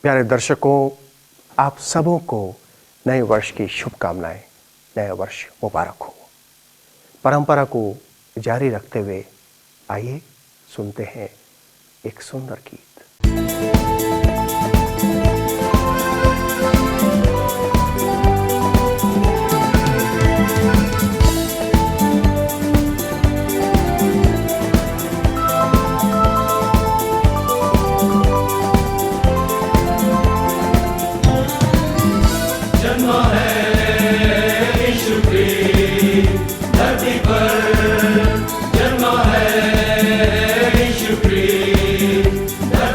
प्यारे दर्शकों, आप सबों को नए वर्ष की शुभकामनाएं। नया वर्ष मुबारक हो। परंपरा को जारी रखते हुए आइए सुनते हैं एक सुंदर गीत। धरती पर जन्मा है यीशु ख्रीस्त।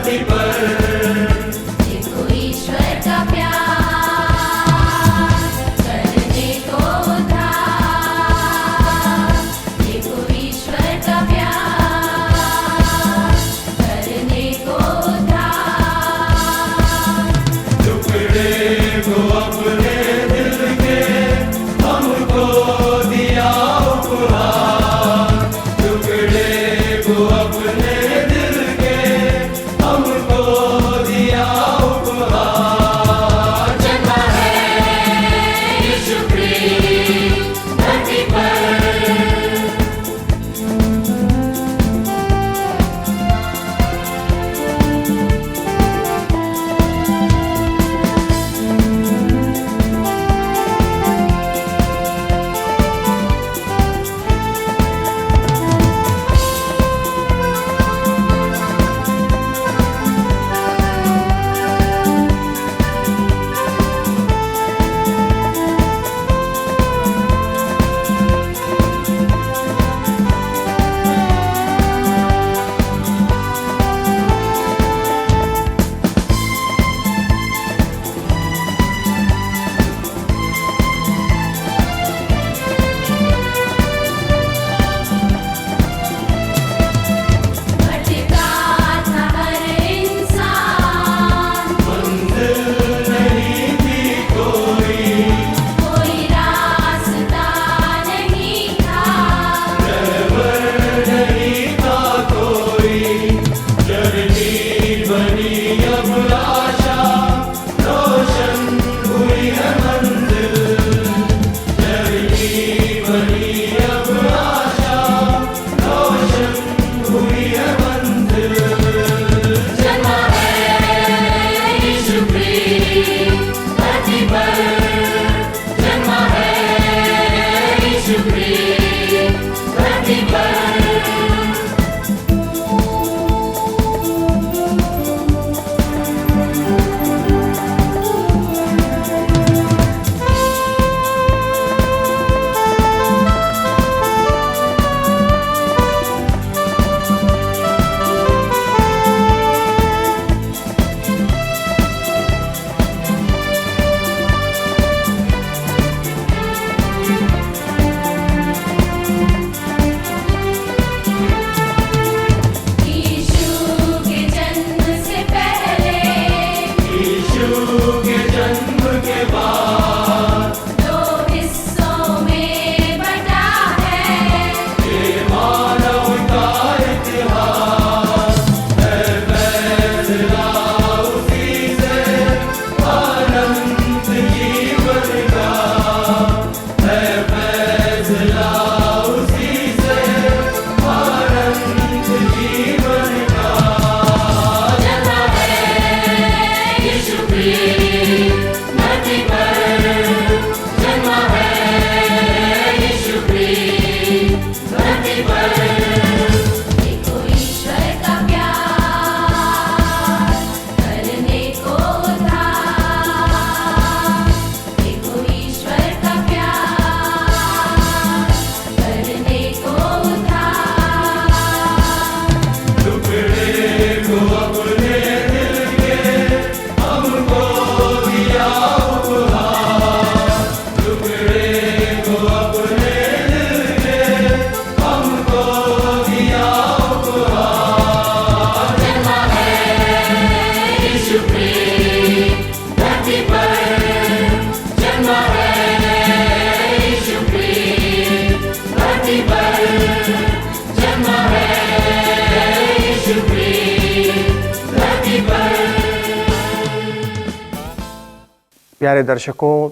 प्यारे दर्शकों,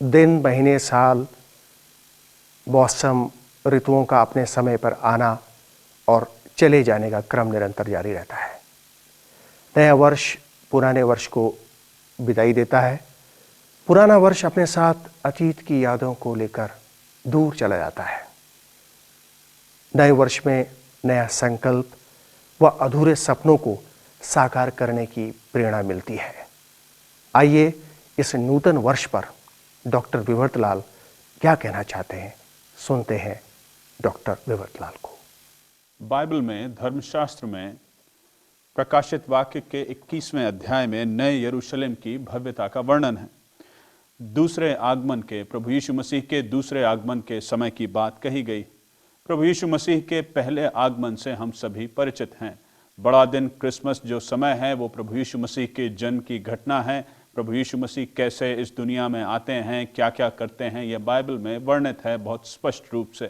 दिन, महीने, साल, मौसम, ऋतुओं का अपने समय पर आना और चले जाने का क्रम निरंतर जारी रहता है। नया वर्ष पुराने वर्ष को विदाई देता है। पुराना वर्ष अपने साथ अतीत की यादों को लेकर दूर चला जाता है। नए वर्ष में नया संकल्प व अधूरे सपनों को साकार करने की प्रेरणा मिलती है। आइए इस नूतन वर्ष पर डॉक्टर विवर्तलाल क्या कहना चाहते हैं, सुनते हैं डॉक्टर विवर्तलाल को। बाइबल में, धर्मशास्त्र में प्रकाशित वाक्य के 21वें अध्याय में नए यरूशलेम की भव्यता का वर्णन है। दूसरे आगमन के, प्रभु यीशु मसीह के दूसरे आगमन के समय की बात कही गई। प्रभु यीशु मसीह के पहले आगमन से हम सभी परिचित हैं। बड़ा दिन, क्रिसमस जो समय है वो प्रभु यीशु मसीह के जन्म की घटना है। प्रभु यीशु मसीह कैसे इस दुनिया में आते हैं, क्या क्या करते हैं, यह बाइबल में वर्णित है बहुत स्पष्ट रूप से।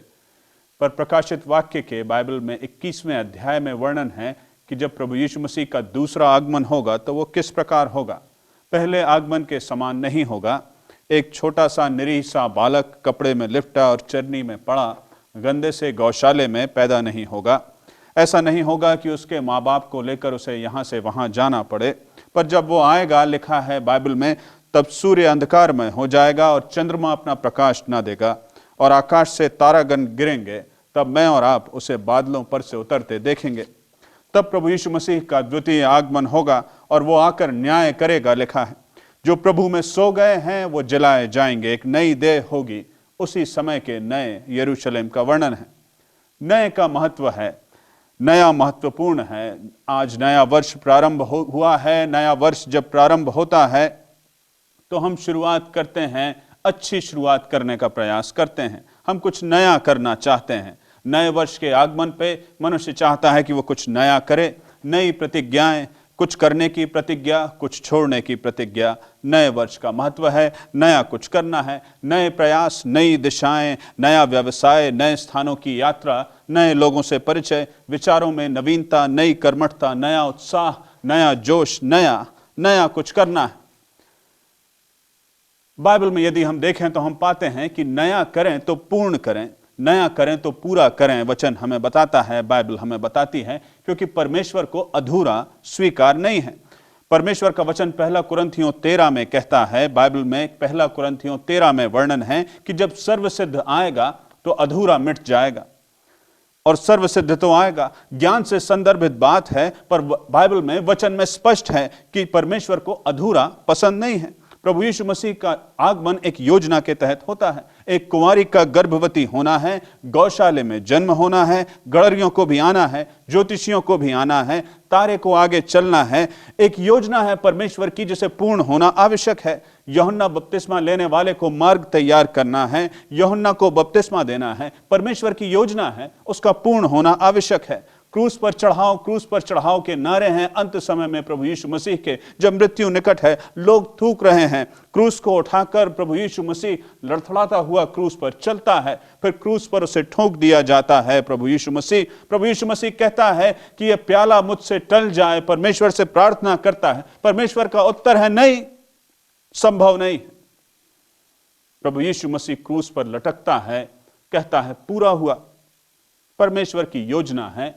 पर प्रकाशित वाक्य के बाइबल में 21वें अध्याय में वर्णन है कि जब प्रभु यीशु मसीह का दूसरा आगमन होगा तो वो किस प्रकार होगा। पहले आगमन के समान नहीं होगा। एक छोटा सा निरीह सा बालक कपड़े में लिपटा और चरनी में पड़ा गंदे से गौशाले में पैदा नहीं होगा। ऐसा नहीं होगा कि उसके माँ बाप को लेकर उसे यहाँ से वहाँ जाना पड़े। पर जब वो आएगा, लिखा है बाइबल में, तब सूर्य अंधकारमय हो जाएगा और चंद्रमा अपना प्रकाश न देगा और आकाश से तारागण गिरेंगे। तब मैं और आप उसे बादलों पर से उतरते देखेंगे। तब प्रभु यीशु मसीह का द्वितीय आगमन होगा और वो आकर न्याय करेगा। लिखा है, जो प्रभु में सो गए हैं वो जलाए जाएंगे, एक नई देह होगी। उसी समय के नए यरूशलेम का वर्णन है। नए का महत्व है, नया महत्वपूर्ण है। आज नया वर्ष प्रारंभ हुआ है। नया वर्ष जब प्रारंभ होता है तो हम शुरुआत करते हैं, अच्छी शुरुआत करने का प्रयास करते हैं। हम कुछ नया करना चाहते हैं। नए वर्ष के आगमन पे मनुष्य चाहता है कि वो कुछ नया करे। नई प्रतिज्ञाएं, कुछ करने की प्रतिज्ञा, कुछ छोड़ने की प्रतिज्ञा। नए वर्ष का महत्व है, नया कुछ करना है, नए प्रयास, नई दिशाएं, नया व्यवसाय, नए स्थानों की यात्रा, नए लोगों से परिचय, विचारों में नवीनता, नई कर्मठता, नया उत्साह, नया जोश, नया कुछ करना है। बाइबल में यदि हम देखें तो हम पाते हैं कि नया करें तो पूर्ण करें, नया करें तो पूरा करें। वचन हमें बताता है, बाइबल हमें बताती है, क्योंकि परमेश्वर को अधूरा स्वीकार नहीं है। परमेश्वर का वचन 1 कुरिन्थियों 13 में कहता है, बाइबल में 1 कुरिन्थियों 13 में वर्णन है कि जब सर्वसिद्ध आएगा तो अधूरा मिट जाएगा। और सर्वसिद्ध तो आएगा, ज्ञान से संदर्भित बात है, पर बाइबल में, वचन में स्पष्ट है कि परमेश्वर को अधूरा पसंद नहीं है। प्रभु यीशु मसीह का आगमन एक योजना के तहत होता है। एक कुंवारी का गर्भवती होना है, गौशाले में जन्म होना है, गड़रियों को भी आना है, ज्योतिषियों को भी आना है, तारे को आगे चलना है। एक योजना है परमेश्वर की जिसे पूर्ण होना आवश्यक है। यूहन्ना बपतिस्मा लेने वाले को मार्ग तैयार करना है, यूहन्ना को बपतिस्मा देना है। परमेश्वर की योजना है, उसका पूर्ण होना आवश्यक है। क्रूस पर चढ़ाओ के नारे हैं अंत समय में प्रभु यीशु मसीह के। जब मृत्यु निकट है, लोग थूक रहे हैं, क्रूस को उठाकर प्रभु यीशु मसीह लड़खड़ाता हुआ क्रूस पर चलता है, फिर क्रूस पर उसे ठोक दिया जाता है। प्रभु यीशु मसीह कहता है कि यह प्याला मुझसे टल जाए, परमेश्वर से प्रार्थना करता है। परमेश्वर का उत्तर है नहीं, संभव नहीं। प्रभु यीशु मसीह क्रूस पर लटकता है, कहता है पूरा हुआ। परमेश्वर की योजना है,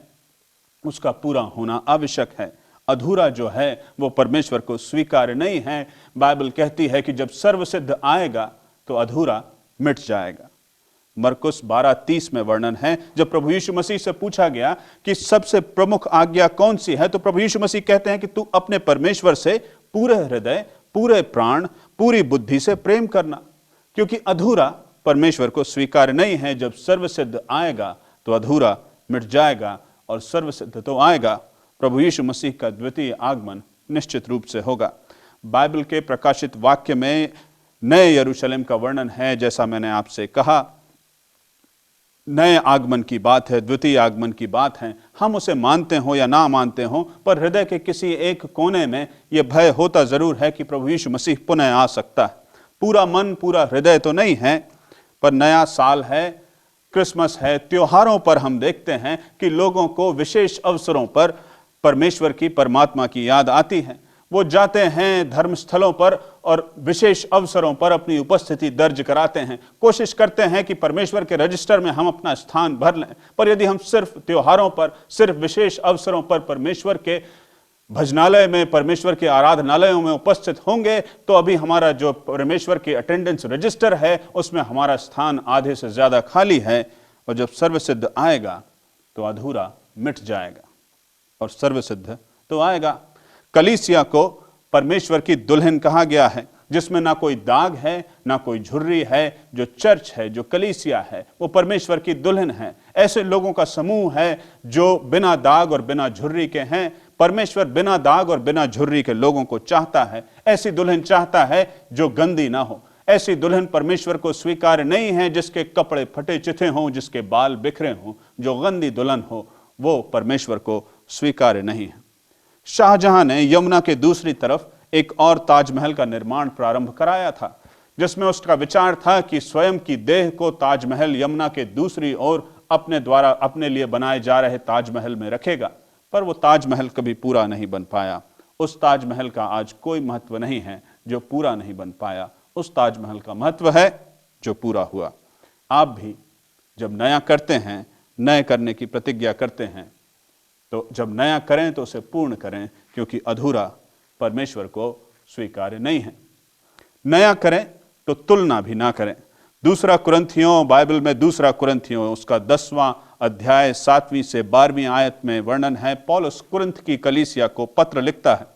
उसका पूरा होना आवश्यक है। अधूरा जो है वो परमेश्वर को स्वीकार नहीं है। बाइबल कहती है कि जब सर्वसिद्ध आएगा तो अधूरा मिट जाएगा। मरकुस 12:30 में वर्णन है, जब प्रभु यीशु मसीह से पूछा गया कि सबसे प्रमुख आज्ञा कौन सी है, तो प्रभु यीशु मसीह कहते हैं कि तू अपने परमेश्वर से पूरे हृदय, पूरे प्राण, पूरी बुद्धि से प्रेम करना। क्योंकि अधूरा परमेश्वर को स्वीकार नहीं है। जब सर्वसिद्ध आएगा तो अधूरा मिट जाएगा और सर्वसिद्ध तो आएगा। प्रभु यीशु मसीह का द्वितीय आगमन निश्चित रूप से होगा। बाइबल के प्रकाशित वाक्य में नए यरूशलेम का वर्णन है। जैसा मैंने आपसे कहा, नए आगमन की बात है, द्वितीय आगमन की बात है। हम उसे मानते हो या ना मानते हो, पर हृदय के किसी एक कोने में यह भय होता जरूर है कि प्रभु यीशु मसीह पुनः आ सकता है। पूरा मन, पूरा हृदय तो नहीं है, पर नया साल है, क्रिसमस है, त्योहारों पर हम देखते हैं कि लोगों को विशेष अवसरों पर परमेश्वर की, परमात्मा की याद आती है। वो जाते हैं धर्मस्थलों पर और विशेष अवसरों पर अपनी उपस्थिति दर्ज कराते हैं, कोशिश करते हैं कि परमेश्वर के रजिस्टर में हम अपना स्थान भर लें। पर यदि हम सिर्फ त्योहारों पर, सिर्फ विशेष अवसरों पर परमेश्वर के भजनालय में, परमेश्वर के आराधनालयों में उपस्थित होंगे, तो अभी हमारा जो परमेश्वर की अटेंडेंस रजिस्टर है उसमें हमारा स्थान आधे से ज्यादा खाली है। और जब सर्वसिद्ध आएगा तो अधूरा मिट जाएगा और सर्वसिद्ध तो आएगा। कलीसिया को परमेश्वर की दुल्हन कहा गया है, जिसमें ना कोई दाग है, ना कोई झुर्री है। जो चर्च है, जो कलीसिया है, वो परमेश्वर की दुल्हन है। ऐसे लोगों का समूह है जो बिना दाग और बिना झुर्री के हैं। परमेश्वर बिना दाग और बिना झुर्री के लोगों को चाहता है। ऐसी दुल्हन चाहता है जो गंदी ना हो। ऐसी दुल्हन परमेश्वर को स्वीकार नहीं है जिसके कपड़े फटे चिथे हों, जिसके बाल बिखरे हों। जो गंदी दुल्हन हो वो परमेश्वर को स्वीकार नहीं है। शाहजहां ने यमुना के दूसरी तरफ एक और ताजमहल का निर्माण प्रारंभ कराया था, जिसमें उसका विचार था कि स्वयं की देह को ताजमहल यमुना के दूसरी ओर अपने द्वारा अपने लिए बनाए जा रहे ताजमहल में रखेगा। पर वो ताजमहल कभी पूरा नहीं बन पाया। उस ताजमहल का आज कोई महत्व नहीं है जो पूरा नहीं बन पाया। उस ताजमहल का महत्व है जो पूरा हुआ। आप भी जब नया करते हैं, नए करने की प्रतिज्ञा करते हैं, तो जब नया करें तो उसे पूर्ण करें, क्योंकि अधूरा परमेश्वर को स्वीकार्य नहीं है। नया करें तो तुलना भी ना करें। दूसरा कुरिन्थियों, बाइबल में दूसरा कुरिन्थियों उसका 10वां अध्याय 7वीं से 12वीं आयत में वर्णन है। पौलुस कुरिन्थ की कलीसिया को पत्र लिखता है।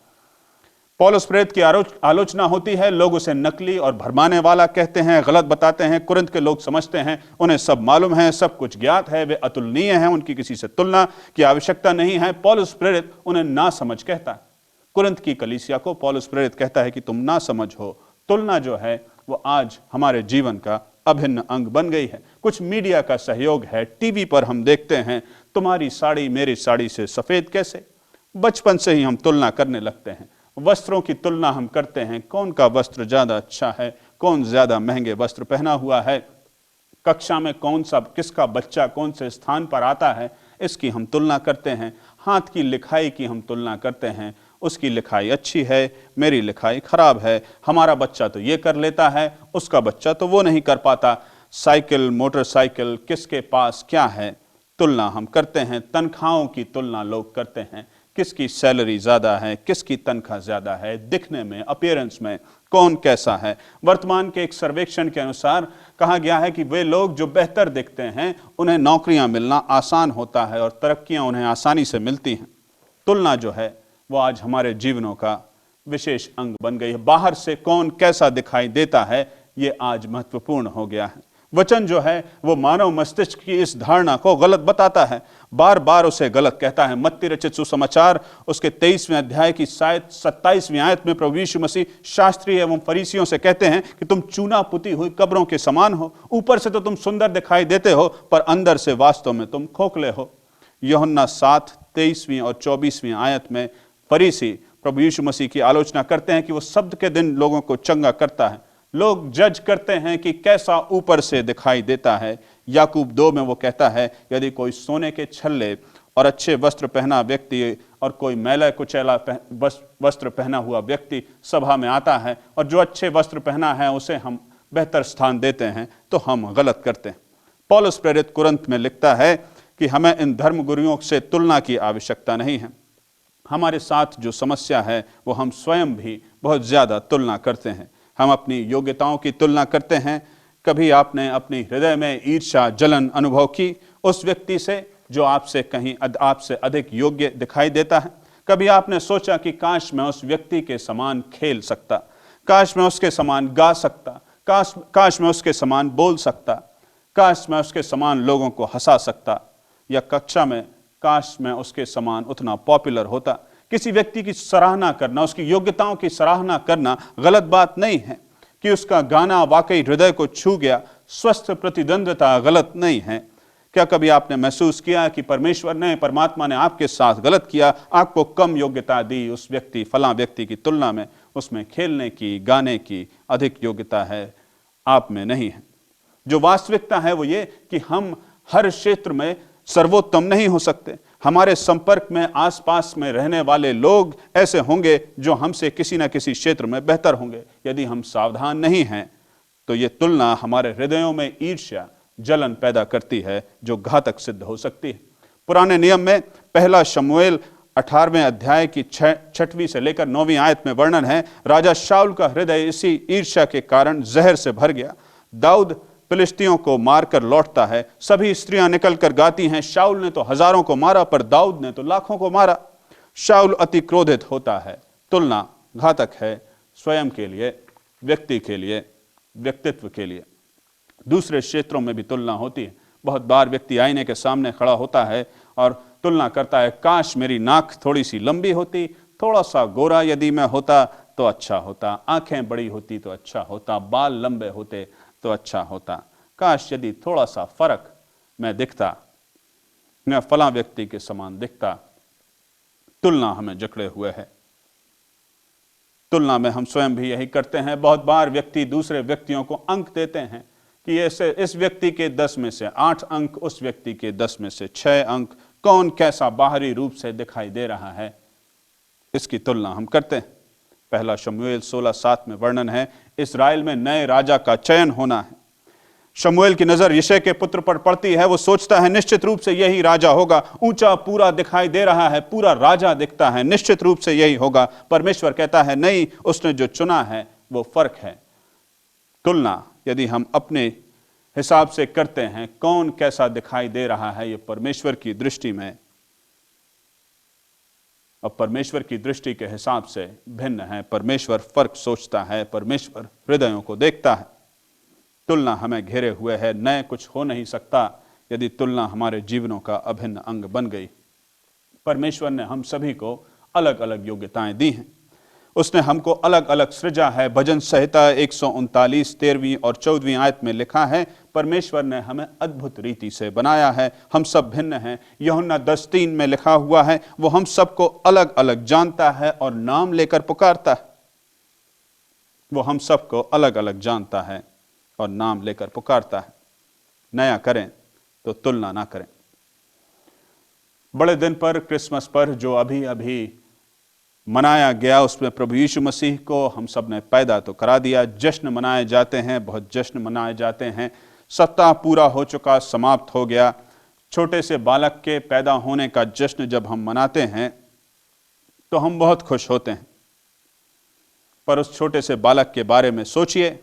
पौलुस प्रेरित की आलोचना होती है। लोग उसे नकली और भरमाने वाला कहते हैं, गलत बताते हैं। कुरिन्थ के लोग समझते हैं उन्हें सब मालूम है, सब कुछ ज्ञात है, वे अतुलनीय हैं, उनकी किसी से तुलना की आवश्यकता नहीं है। पौलुस प्रेरित उन्हें ना समझ कहता है। कुरिन्थ की कलीसिया को पौलुस प्रेरित कहता है कि तुम ना समझ हो। तुलना जो है वो आज हमारे जीवन का अभिन्न अंग बन गई है। कुछ मीडिया का सहयोग है। टीवी पर हम देखते हैं तुम्हारी साड़ी मेरी साड़ी से सफेद कैसे। बचपन से ही हम तुलना करने लगते हैं। वस्त्रों की तुलना हम करते हैं, कौन का वस्त्र ज्यादा अच्छा है, कौन ज्यादा महंगे वस्त्र पहना हुआ है, कक्षा में कौन सा, किसका बच्चा कौन से स्थान पर आता है, इसकी हम तुलना करते हैं। हाथ की लिखाई की हम तुलना करते हैं, उसकी लिखाई अच्छी है, मेरी लिखाई खराब है, हमारा बच्चा तो ये कर लेता है, उसका बच्चा तो वो नहीं कर पाता। साइकिल, मोटरसाइकिल, किसके पास क्या है, तुलना हम करते हैं। तनख्वाहों की तुलना लोग करते हैं, किसकी सैलरी ज्यादा है, किसकी तनख्वाह ज्यादा है, दिखने में, अपीयरेंस में कौन कैसा है। वर्तमान के एक सर्वेक्षण के अनुसार कहा गया है कि वे लोग जो बेहतर दिखते हैं उन्हें नौकरियां मिलना आसान होता है और तरक्कियां उन्हें आसानी से मिलती हैं। तुलना जो है वो आज हमारे जीवनों का विशेष अंग बन गई है। बाहर से कौन कैसा दिखाई देता है ये आज महत्वपूर्ण हो गया है। वचन जो है वो मानव मस्तिष्क की इस धारणा को गलत बताता है, बार बार उसे गलत कहता है। मत्ती रचित सुसमाचार उसके 23वें अध्याय की शायद 27वीं आयत में प्रभु यीशु मसीह शास्त्री एवं फरीसियों से कहते हैं कि तुम चूना पुती हुई कब्रों के समान हो। ऊपर से तो तुम सुंदर दिखाई देते हो, पर अंदर से वास्तव में तुम खोखले हो। यूहन्ना 7:23वीं और 24वीं आयत में फरीसी प्रभु यीशु मसीह की आलोचना करते हैं कि वो सब्त के दिन लोगों को चंगा करता है। लोग जज करते हैं कि कैसा ऊपर से दिखाई देता है। याकूब 2 में वो कहता है, यदि कोई सोने के छल्ले और अच्छे वस्त्र पहना व्यक्ति और कोई मैला कुचैला वस्त्र पहना हुआ व्यक्ति सभा में आता है और जो अच्छे वस्त्र पहना है उसे हम बेहतर स्थान देते हैं, तो हम गलत करते हैं। पौलुस प्रेरित कुरिन्थ में लिखता है कि हमें इन धर्मगुरुओं से तुलना की आवश्यकता नहीं है। हमारे साथ जो समस्या है वो हम स्वयं भी बहुत ज्यादा तुलना करते हैं। हम अपनी योग्यताओं की तुलना करते हैं। कभी आपने अपनी हृदय में ईर्ष्या, जलन अनुभव की उस व्यक्ति से जो आपसे अधिक योग्य दिखाई देता है? कभी आपने सोचा कि काश मैं उस व्यक्ति के समान खेल सकता, काश मैं उसके समान गा सकता, काश मैं उसके समान बोल सकता, काश मैं उसके समान लोगों को हंसा सकता, या कक्षा में काश मैं उसके समान उतना पॉपुलर होता। किसी व्यक्ति की सराहना करना, उसकी योग्यताओं की सराहना करना गलत बात नहीं है। कि उसका गाना वाकई हृदय को छू गया, स्वस्थ प्रतिद्वंद्विता गलत नहीं है। क्या कभी आपने महसूस किया कि परमात्मा ने आपके साथ गलत किया, आपको कम योग्यता दी, उस व्यक्ति फलां व्यक्ति की तुलना में उसमें खेलने की, गाने की अधिक योग्यता है, आप में नहीं है। जो वास्तविकता है वो ये कि हम हर क्षेत्र में सर्वोत्तम नहीं हो सकते, हमारे संपर्क में आसपास में रहने वाले लोग ऐसे होंगे जो हमसे किसी ना किसी क्षेत्र में बेहतर होंगे। यदि हम सावधान नहीं हैं तो ये तुलना हमारे हृदयों में ईर्ष्या, जलन पैदा करती है जो घातक सिद्ध हो सकती है। पुराने नियम में पहला शमूएल 18वें अध्याय की 6वीं से लेकर 9वीं आयत में वर्णन है, राजा शाऊल का हृदय इसी ईर्ष्या के कारण जहर से भर गया। दाऊद फिलिस्तियों को मारकर लौटता है। सभी स्त्रियां निकलकर गाती हैं, शाऊल ने तो हजारों को मारा पर दाऊद ने तो लाखों को मारा। शाऊल अति क्रोधित होता है। तुलना घातक है, स्वयं के लिए, व्यक्ति के लिए, व्यक्तित्व के लिए। दूसरे क्षेत्रों में भी तुलना होती है। बहुत बार व्यक्ति आईने के सामने खड़ा होता है और तुलना करता है, काश मेरी नाक थोड़ी सी लंबी होती, थोड़ा सा गोरा यदि मैं होता तो अच्छा होता, आंखें बड़ी होती तो अच्छा होता, बाल लंबे होते तो अच्छा होता, काश यदि थोड़ा सा फर्क मैं दिखता, मैं फला व्यक्ति के समान दिखता। तुलना हमें जकड़े हुए है। तुलना में हम स्वयं भी यही करते हैं। बहुत बार व्यक्ति दूसरे व्यक्तियों को अंक देते हैं कि ऐसे इस व्यक्ति के 10 में से 8 अंक, उस व्यक्ति के 10 में से 6 अंक, कौन कैसा बाहरी रूप से दिखाई दे रहा है, इसकी तुलना हम करते हैं। पहला शमूएल 16:7 में वर्णन है, इस्राएल में नए राजा का चयन होना है। शमूएल की नजर यिशै के पुत्र पर पड़ती है। वो सोचता है निश्चित रूप से यही राजा होगा। ऊंचा पूरा दिखाई दे रहा है, पूरा राजा दिखता है, निश्चित रूप से यही होगा। परमेश्वर कहता है नहीं, उसने जो चुना है वो फर्क है। तुलना यदि हम अपने हिसाब से करते हैं, कौन कैसा दिखाई दे रहा है, ये परमेश्वर की दृष्टि में और परमेश्वर की दृष्टि के हिसाब से भिन्न है। परमेश्वर फर्क सोचता है, परमेश्वर हृदयों को देखता है। तुलना हमें घेरे हुए है, नए कुछ हो नहीं सकता यदि तुलना हमारे जीवनों का अभिन्न अंग बन गई। परमेश्वर ने हम सभी को अलग अलग योग्यताएं दी हैं। उसने हमको अलग अलग सृजा है। भजन संहिता 139 13वीं और 14वीं आयत में लिखा है, परमेश्वर ने हमें अद्भुत रीति से बनाया है, हम सब भिन्न हैं। यूहन्ना 10:3 में लिखा हुआ है, वो हम सबको अलग अलग जानता है और नाम लेकर पुकारता है। वो हम सबको अलग अलग जानता है और नाम लेकर पुकारता है। नया करें तो तुलना ना करें। बड़े दिन पर, क्रिसमस पर जो अभी अभी मनाया गया, उसमें प्रभु यीशु मसीह को हम सब ने पैदा तो करा दिया। जश्न मनाए जाते हैं, बहुत जश्न मनाए जाते हैं। सप्ताह पूरा हो चुका, समाप्त हो गया। छोटे से बालक के पैदा होने का जश्न जब हम मनाते हैं तो हम बहुत खुश होते हैं। पर उस छोटे से बालक के बारे में सोचिए,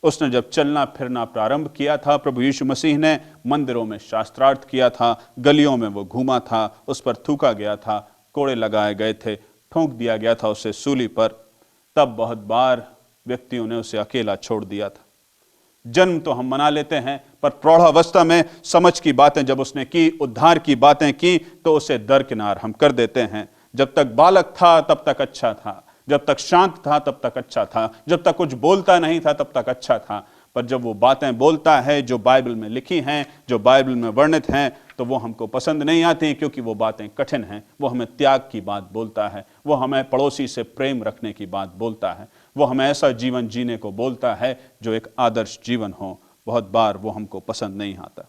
उसने जब चलना फिरना प्रारंभ किया था, प्रभु यीशु मसीह ने मंदिरों में शास्त्रार्थ किया था, गलियों में वो घूमा था, उस पर थूका गया था, कोड़े लगाए गए थे, ठोंक दिया गया था उसे सूली पर। तब बहुत बार व्यक्तियों ने उसे अकेला छोड़ दिया था। जन्म तो हम मना लेते हैं, पर प्रौढ़ावस्था में समझ की बातें जब उसने की, उद्धार की बातें की, तो उसे दरकिनार हम कर देते हैं। जब तक बालक था तब तक अच्छा था, जब तक शांत था तब तक अच्छा था, जब तक कुछ बोलता नहीं था तब तक अच्छा था। पर जब वो बातें बोलता है जो बाइबल में लिखी हैं, जो बाइबल में वर्णित हैं, तो वो हमको पसंद नहीं आती, क्योंकि वो बातें कठिन हैं। वो हमें त्याग की बात बोलता है, वो हमें पड़ोसी से प्रेम रखने की बात बोलता है, वो हमें ऐसा जीवन जीने को बोलता है जो एक आदर्श जीवन हो। बहुत बार वो हमको पसंद नहीं आता।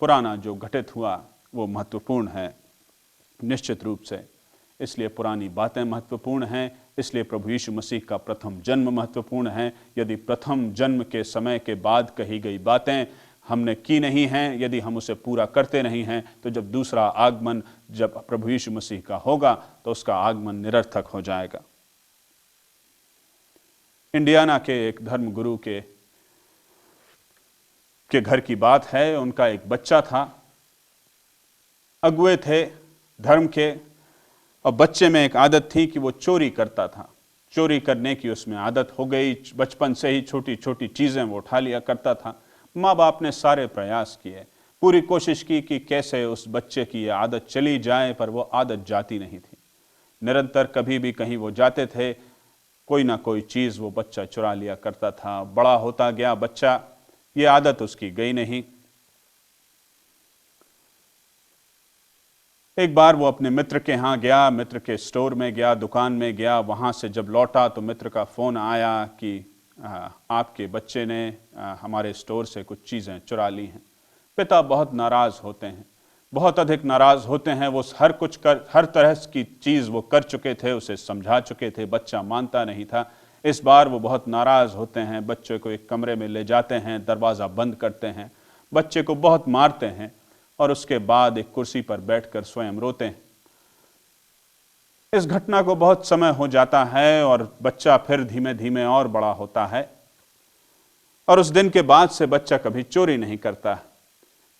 पुराना जो घटित हुआ वो महत्वपूर्ण है, निश्चित रूप से। इसलिए पुरानी बातें महत्वपूर्ण हैं, इसलिए प्रभु यीशु मसीह का प्रथम जन्म महत्वपूर्ण है। यदि प्रथम जन्म के समय के बाद कही गई बातें हमने की नहीं हैं, यदि हम उसे पूरा करते नहीं हैं, तो जब दूसरा आगमन जब प्रभु यीशु मसीह का होगा तो उसका आगमन निरर्थक हो जाएगा। इंडियाना के एक धर्मगुरु के घर की बात है। उनका एक बच्चा था, अगुए थे धर्म के, और बच्चे में एक आदत थी कि वो चोरी करता था। चोरी करने की उसमें आदत हो गई, बचपन से ही छोटी छोटी चीजें वो उठा लिया करता था। माँ बाप ने सारे प्रयास किए, पूरी कोशिश की कि कैसे उस बच्चे की ये आदत चली जाए, पर वो आदत जाती नहीं थी। निरंतर कभी भी कहीं वो जाते थे, कोई ना कोई चीज वो बच्चा चुरा लिया करता था। बड़ा होता गया बच्चा, ये आदत उसकी गई नहीं। एक बार वो अपने मित्र के यहाँ गया, मित्र के स्टोर में गया, दुकान में गया। वहाँ से जब लौटा तो मित्र का फ़ोन आया कि आपके बच्चे ने हमारे स्टोर से कुछ चीज़ें चुरा ली हैं। पिता बहुत नाराज होते हैं, बहुत अधिक नाराज होते हैं। वो हर तरह की चीज वो कर चुके थे, उसे समझा चुके थे, बच्चा मानता नहीं था। इस बार वो बहुत नाराज होते हैं, बच्चे को एक कमरे में ले जाते हैं, दरवाजा बंद करते हैं, बच्चे को बहुत मारते हैं और उसके बाद एक कुर्सी पर बैठकर स्वयं रोते हैं। इस घटना को बहुत समय हो जाता है और बच्चा फिर धीमे धीमे और बड़ा होता है और उस दिन के बाद से बच्चा कभी चोरी नहीं करता।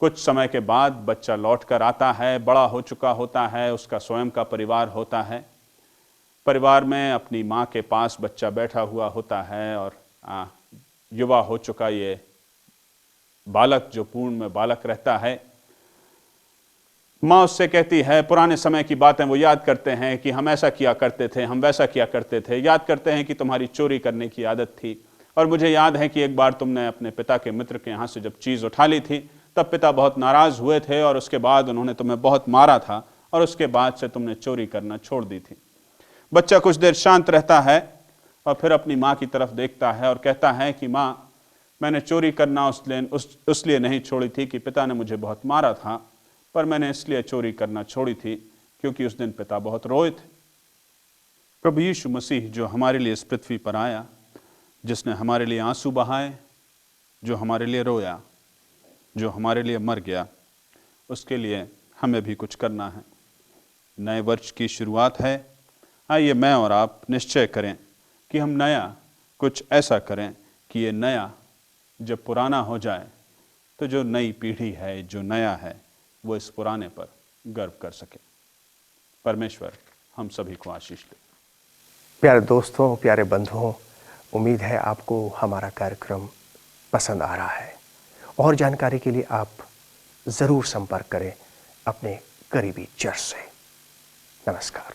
कुछ समय के बाद बच्चा लौट कर आता है, बड़ा हो चुका होता है, उसका स्वयं का परिवार होता है। परिवार में अपनी माँ के पास बच्चा बैठा हुआ होता है और युवा हो चुका ये बालक, जो पूर्ण में बालक रहता है, माँ उससे कहती है, पुराने समय की बातें वो याद करते हैं कि हम ऐसा किया करते थे, हम वैसा किया करते थे। याद करते हैं कि तुम्हारी चोरी करने की आदत थी और मुझे याद है कि एक बार तुमने अपने पिता के मित्र के यहाँ से जब चीज़ उठा ली थी तब पिता बहुत नाराज हुए थे और उसके बाद उन्होंने तुम्हें बहुत मारा था और उसके बाद से तुमने चोरी करना छोड़ दी थी। बच्चा कुछ देर शांत रहता है और फिर अपनी माँ की तरफ देखता है और कहता है कि माँ, मैंने चोरी करना उसलिए नहीं छोड़ी थी कि पिता ने मुझे बहुत मारा था, पर मैंने इसलिए चोरी करना छोड़ी थी क्योंकि उस दिन पिता बहुत रोए थे। प्रभु यीशु मसीह जो हमारे लिए इस पृथ्वी पर आया, जिसने हमारे लिए आंसू बहाए, जो हमारे लिए रोया, जो हमारे लिए मर गया, उसके लिए हमें भी कुछ करना है। नए वर्ष की शुरुआत है, आइए मैं और आप निश्चय करें कि हम नया कुछ ऐसा करें कि ये नया जब पुराना हो जाए तो जो नई पीढ़ी है, जो नया है, वो इस पुराने पर गर्व कर सके। परमेश्वर हम सभी को आशीष दे। प्यारे दोस्तों, प्यारे बंधुओं, उम्मीद है आपको हमारा कार्यक्रम पसंद आ रहा है और जानकारी के लिए आप ज़रूर संपर्क करें अपने करीबी चर्च से। नमस्कार।